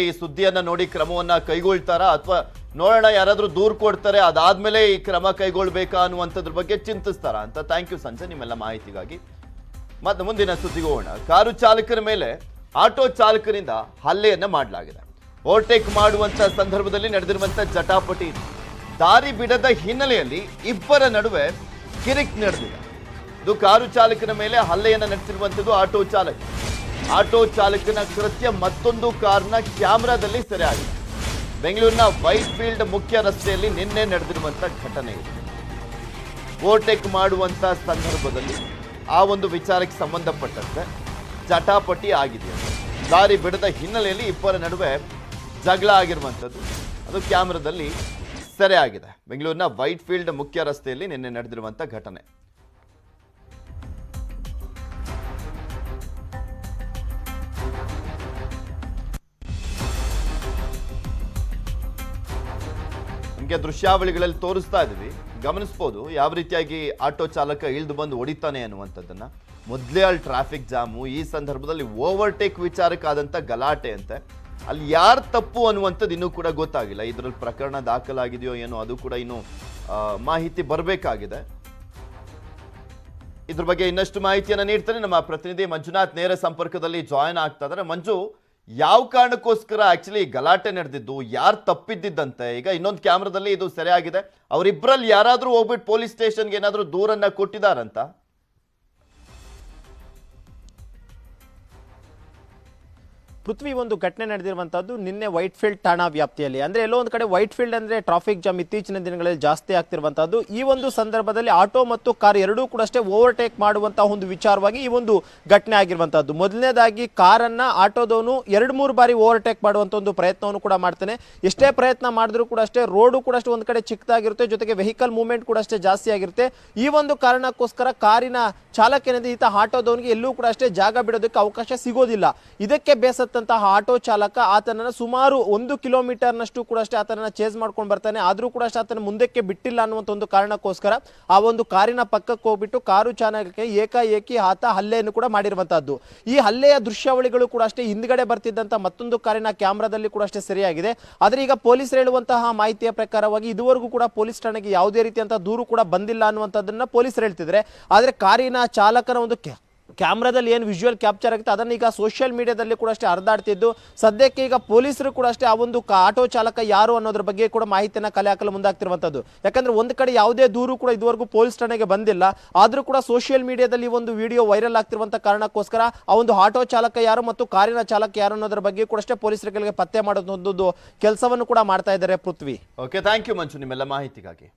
ಈ ಸುದ್ದಿಯನ್ನ ನೋಡಿ ಕ್ರಮವನ್ನ ಕೈಗೊಳ್ತಾರಾ ಅಥವಾ ನೋಡೋಣ ಯಾರಾದ್ರೂ ದೂರು ಕೊಡ್ತಾರೆ ಅದಾದ್ಮೇಲೆ ಈ ಕ್ರಮ ಕೈಗೊಳ್ಬೇಕಾ ಅನ್ನುವಂಥದ್ರ ಬಗ್ಗೆ ಚಿಂತಿಸ್ತಾರಾ ಅಂತ. ಥ್ಯಾಂಕ್ ಯು ಸಂಜಯ್ ನಿಮ್ಮೆಲ್ಲ ಮಾಹಿತಿಗಾಗಿ. ಮತ್ತೆ ಮುಂದಿನ ಸುದ್ದಿಗೆ ಹೋಗೋಣ. ಕಾರು ಚಾಲಕರ ಮೇಲೆ ಆಟೋ ಚಾಲಕರಿಂದ ಹಲ್ಲೆಯನ್ನ ಮಾಡಲಾಗಿದೆ. ಓವರ್ಟೇಕ್ ಮಾಡುವಂತ ಸಂದರ್ಭದಲ್ಲಿ ನಡೆದಿರುವಂತ ಜಟಾಪಟಿ ದಾರಿ ಬಿಡದ ಹಿನ್ನೆಲೆಯಲ್ಲಿ ಇಬ್ಬರ ನಡುವೆ ಕಿರಿಕ್ ನಡೆದಿದೆ. ಇದು ಕಾರು ಚಾಲಕನ ಮೇಲೆ ಹಲ್ಲೆಯನ್ನ ನಡೆಸಿರುವಂತದ್ದು ಆಟೋ ಚಾಲಕನ ಕೃತ್ಯ ಮತ್ತೊಂದು ಕಾರ್ನ ಕ್ಯಾಮೆರಾದಲ್ಲಿ ಸೆರೆಯಾಗಿದೆ. ಬೆಂಗಳೂರಿನ ವೈಟ್ ಫೀಲ್ಡ್ ಮುಖ್ಯ ರಸ್ತೆಯಲ್ಲಿ ನಿನ್ನೆ ನಡೆದಿರುವಂತ ಘಟನೆ ಇದೆ. ಓವರ್ಟೇಕ್ ಮಾಡುವಂತ ಸಂದರ್ಭದಲ್ಲಿ ಆ ಒಂದು ವಿಚಾರಕ್ಕೆ ಸಂಬಂಧಪಟ್ಟಂತೆ ಜಟಾಪಟಿ ಆಗಿದೆ. ದಾರಿ ಬಿಡದ ಹಿನ್ನೆಲೆಯಲ್ಲಿ ಇಬ್ಬರ ನಡುವೆ ಜಗಳ ಆಗಿರುವಂಥದ್ದು ಅದು ಕ್ಯಾಮೆರಾದಲ್ಲಿ ಸೆರೆ ಆಗಿದೆ. ಬೆಂಗಳೂರಿನ ವೈಟ್ ಫೀಲ್ಡ್ ಮುಖ್ಯ ರಸ್ತೆಯಲ್ಲಿ ನಿನ್ನೆ ನಡೆದಿರುವಂಥ ಘಟನೆ. ನಿಮಗೆ ದೃಶ್ಯಾವಳಿಗಳಲ್ಲಿ ತೋರಿಸ್ತಾ ಇದ್ದೀವಿ, ಗಮನಿಸ್ಬೋದು ಯಾವ ರೀತಿಯಾಗಿ ಆಟೋ ಚಾಲಕ ಇಳಿದು ಬಂದು ಹೊಡಿತಾನೆ ಅನ್ನುವಂಥದ್ದನ್ನ. ಮೊದಲೇ ಅಲ್ಲಿ ಟ್ರಾಫಿಕ್ ಜಾಮು, ಈ ಸಂದರ್ಭದಲ್ಲಿ ಓವರ್ಟೇಕ್ ವಿಚಾರಕ್ಕಾದಂಥ ಗಲಾಟೆ ಅಂತೆ. ಅಲ್ಲಿ ಯಾರು ತಪ್ಪು ಅನ್ನುವಂಥದ್ದು ಇನ್ನೂ ಕೂಡ ಗೊತ್ತಾಗಿಲ್ಲ. ಇದರಲ್ಲಿ ಪ್ರಕರಣ ದಾಖಲಾಗಿದೆಯೋ ಏನೋ ಅದು ಕೂಡ ಇನ್ನೂ ಮಾಹಿತಿ ಬರಬೇಕಾಗಿದೆ. ಇದ್ರ ಬಗ್ಗೆ ಇನ್ನಷ್ಟು ಮಾಹಿತಿಯನ್ನು ನೀಡ್ತಾರೆ ನಮ್ಮ ಪ್ರತಿನಿಧಿ ಮಂಜುನಾಥ್. ನೇರ ಸಂಪರ್ಕದಲ್ಲಿ ಜಾಯಿನ್ ಆಗ್ತಾ ಇದ್ದಾರೆ. ಮಂಜು, ಯಾವ ಕಾರಣಕ್ಕೋಸ್ಕರ ಆಕ್ಚುಲಿ ಗಲಾಟೆ ನಡೆದಿದ್ದು, ಯಾರು ತಪ್ಪಿದ್ದಂತೆ? ಈಗ ಇನ್ನೊಂದು ಕ್ಯಾಮ್ರಾದಲ್ಲಿ ಇದು ಸೆರೆ ಆಗಿದೆ. ಅವರಿಬ್ಬರಲ್ಲಿ ಯಾರಾದ್ರೂ ಹೋಗ್ಬಿಟ್ಟು ಪೊಲೀಸ್ ಸ್ಟೇಷನ್ಗೆ ಏನಾದ್ರೂ ದೂರನ್ನ ಕೊಟ್ಟಿದಾರಂತ? ಪೃಥ್ವಿ, ಒಂದು ಘಟನೆ ನಡೆದಿರುವಂತದ್ದು ನಿನ್ನೆ ವೈಟ್ ಫೀಲ್ಡ್ ಠಾಣಾ ವ್ಯಾಪ್ತಿಯಲ್ಲಿ. ಅಂದ್ರೆ ಎಲ್ಲೋ ಒಂದು ಕಡೆ ವೈಟ್ ಫೀಲ್ಡ್ ಅಂದ್ರೆ ಟ್ರಾಫಿಕ್ ಜಾಮ್ ಇತ್ತೀಚಿನ ದಿನಗಳಲ್ಲಿ ಜಾಸ್ತಿ ಆಗ್ತಿರುವಂತದ್ದು. ಈ ಒಂದು ಸಂದರ್ಭದಲ್ಲಿ ಆಟೋ ಮತ್ತು ಕಾರ್ ಎರಡೂ ಕೂಡ ಅಷ್ಟೇ ಓವರ್ಟೇಕ್ ಮಾಡುವಂತಹ ಒಂದು ವಿಚಾರವಾಗಿ ಈ ಒಂದು ಘಟನೆ ಆಗಿರುವಂತದ್ದು. ಮೊದಲನೇದಾಗಿ ಕಾರನ್ನ ಆಟೋದವನು 2-3 ಬಾರಿ ಓವರ್ಟೇಕ್ ಮಾಡುವಂತ ಒಂದು ಪ್ರಯತ್ನವನ್ನು ಕೂಡ ಮಾಡ್ತಾನೆ. ಎಷ್ಟೇ ಪ್ರಯತ್ನ ಮಾಡಿದ್ರು ಕೂಡ ಅಷ್ಟೇ ರೋಡು ಕೂಡ ಅಷ್ಟೇ ಒಂದ್ ಕಡೆ ಚಿಕ್ಕದಾಗಿರುತ್ತೆ, ಜೊತೆಗೆ ವೆಹಿಕಲ್ ಮೂವ್ಮೆಂಟ್ ಕೂಡ ಅಷ್ಟೇ ಜಾಸ್ತಿ ಆಗಿರುತ್ತೆ. ಈ ಒಂದು ಕಾರಣಕ್ಕೋಸ್ಕರ ಕಾರಿನ ಚಾಲಕನಿಂದ ಈತ ಆಟೋದವನಿಗೆ ಎಲ್ಲೂ ಕೂಡ ಅಷ್ಟೇ ಜಾಗ ಬಿಡೋದಕ್ಕೆ ಅವಕಾಶ ಸಿಗೋದಿಲ್ಲ. ಇದಕ್ಕೆ ಬೇಸತ್ತಂತಹ ಆಟೋ ಚಾಲಕ ಆತನನ್ನ ಸುಮಾರು 1 ಕಿಲೋಮೀಟರ್ನಷ್ಟು ಕೂಡ ಅಷ್ಟೇ ಆತನನ್ನ ಚೇಸ್ ಮಾಡ್ಕೊಂಡು ಬರ್ತಾನೆ. ಆದ್ರೂ ಕೂಡ ಅಷ್ಟೇ ಆತನ ಮುಂದಕ್ಕೆ ಬಿಟ್ಟಿಲ್ಲ ಅನ್ನುವಂಥ ಒಂದು ಕಾರಣಕ್ಕೋಸ್ಕರ ಆ ಒಂದು ಕಾರಿನ ಪಕ್ಕಕ್ಕೆ ಹೋಗ್ಬಿಟ್ಟು ಕಾರು ಚಾಲಕಕ್ಕೆ ಏಕಾಏಕಿ ಆತ ಹಲ್ಲೆಯನ್ನು ಕೂಡ ಮಾಡಿರುವಂತಹದ್ದು. ಈ ಹಲ್ಲೆಯ ದೃಶ್ಯಾವಳಿಗಳು ಕೂಡ ಅಷ್ಟೇ ಹಿಂದ್ಗಡೆ ಬರ್ತಿದ್ದಂತ ಮತ್ತೊಂದು ಕಾರಿನ ಕ್ಯಾಮ್ರಾದಲ್ಲಿ ಕೂಡ ಅಷ್ಟೇ ಸರಿಯಾಗಿದೆ. ಆದ್ರೆ ಈಗ ಪೊಲೀಸರು ಹೇಳುವಂತಹ ಮಾಹಿತಿಯ ಪ್ರಕಾರವಾಗಿ ಇದುವರೆಗೂ ಕೂಡ ಪೊಲೀಸ್ ಠಾಣೆಗೆ ಯಾವುದೇ ರೀತಿಯಂತಹ ದೂರು ಕೂಡ ಬಂದಿಲ್ಲ ಅನ್ನುವಂಥದ್ದನ್ನ ಪೊಲೀಸರು ಹೇಳ್ತಿದ್ರೆ. ಆದ್ರೆ ಕಾರಿನ ಚಾಲಕನ ಒಂದು ಕ್ಯಾಮ್ರಾದಲ್ಲಿ ಏನು ವಿಜುವಲ್ ಕ್ಯಾಪ್ಚರ್ ಆಗುತ್ತೆ ಅದನ್ನ ಈಗ ಸೋಷಿಯಲ್ ಮೀಡಿಯಾದಲ್ಲಿ ಕೂಡ ಅಷ್ಟೇ ಹರಿದಾಡ್ತಿದ್ದು, ಸದ್ಯಕ್ಕೆ ಈಗ ಪೊಲೀಸರು ಕೂಡ ಅಷ್ಟೇ ಆ ಒಂದು ಆಟೋ ಚಾಲಕ ಯಾರು ಅನ್ನೋದ್ರ ಬಗ್ಗೆ ಕೂಡ ಮಾಹಿತಿಯನ್ನ ಕಲೆ ಹಾಕಲು ಮುಂದಾಗ್ತಿರುವಂತದ್ದು. ಯಾಕಂದ್ರೆ ಒಂದು ಕಡೆ ಯಾವುದೇ ದೂರು ಕೂಡ ಇದುವರೆಗೂ ಪೊಲೀಸ್ ಠಾಣೆಗೆ ಬಂದಿಲ್ಲ. ಆದ್ರೂ ಕೂಡ ಸೋಷಿಯಲ್ ಮೀಡಿಯಾದಲ್ಲಿ ಒಂದು ವಿಡಿಯೋ ವೈರಲ್ ಆಗ್ತಿರುವಂತ ಕಾರಣಕ್ಕೋಸ್ಕರ ಆ ಒಂದು ಆಟೋ ಚಾಲಕ ಯಾರು ಮತ್ತು ಕಾರಿನ ಚಾಲಕ ಯಾರು ಅನ್ನೋದ್ರ ಬಗ್ಗೆ ಕೂಡ ಅಷ್ಟೇ ಪೊಲೀಸರಿಗೆ ಪತ್ತೆ ಮಾಡೋದು ಕೆಲಸವನ್ನು ಕೂಡ ಮಾಡ್ತಾ ಇದ್ದಾರೆ. ಪೃಥ್ವಿ, ಓಕೆ, ಥ್ಯಾಂಕ್ ಯು ಮಂಜು ನಿಮ್ಮೆಲ್ಲ ಮಾಹಿತಿಗಾಗಿ.